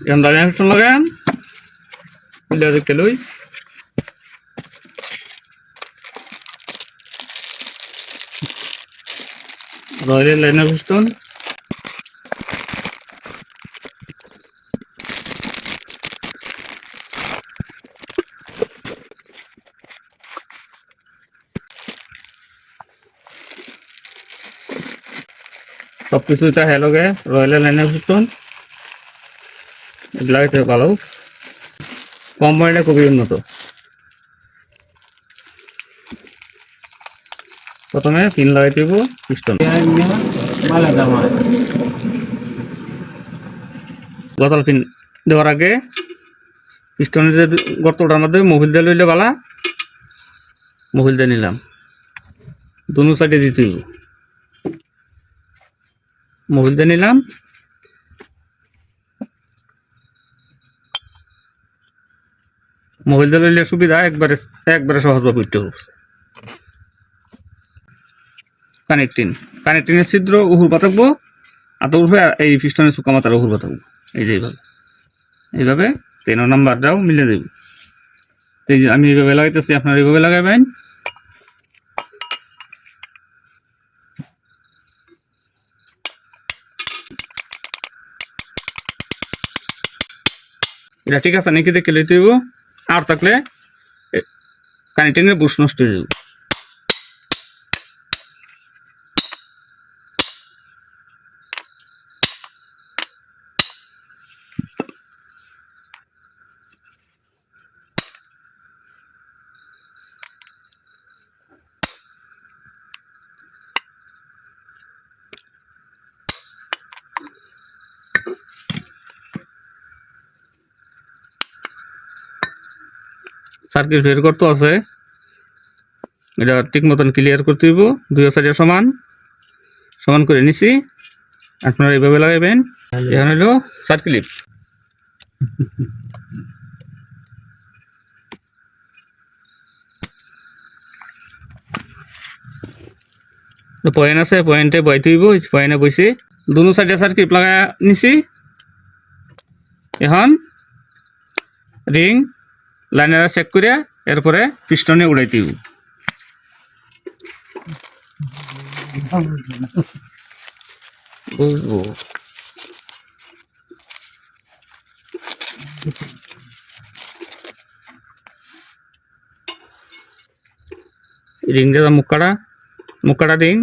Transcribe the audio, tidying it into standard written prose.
এখন liner piston লাগান player দেখতে লই রয়্যাল লাইনার পিস্টন সবকিছু এটা হ্যালোগে রয়্যাল লাইনার পিস্টন লাগাইতে ভালো কোম্পানিটা খুবই উন্নত প্রথমে পিন লাগাইতে দিব পিস্টন বোতল পিন দেওয়ার আগে পিস্টনের যে গর্তটার মধ্যে মোবিল দিয়ে লইলে বালা মোবিল দিয়ে নিলাম দুনো সাইডে দিতে দিব মোবিল দিয়ে নিলাম মোবাইল দিয়ে লইলে সুবিধা একবারে সহজভাবে উঠতে হচ্ছে কানেক্টিনের ছিদ্র উহুর পাতাকবো আত উঠবে এই পিস্টনের চুকা মাথার উহুর পাতাকবো এই যে এইভাবে 3 নাম্বারটাও মিলে দেব আমি এইভাবে লাগাইতেছি আপনারা এইভাবে লাগাবেন এটা ঠিক আছে নাকি দেখে লইতে হইব আর থাকলে কানেক্টিংয়ের বুশ নষ্ট হয়ে যাবে সার্কিট বের করতে আছে এটা ঠিক মতন ক্লিয়ার করতে হইব দুই সাইডে সমান সমান করে নিছি আপনারা এইভাবে লাগাইবেন এখন হলো সার্কিট পয়েন্ট আছে পয়েন্টে বইতে হইব পয়েন্টে বইছে দুনো সাইডে সার্কিট লাগাই নিছি এখন রিং লাইনার চেক করে এরপরে পিস্টনে উড়াইতে হইব বুঝবো রিং দিয়ে মুখ কাটা রিং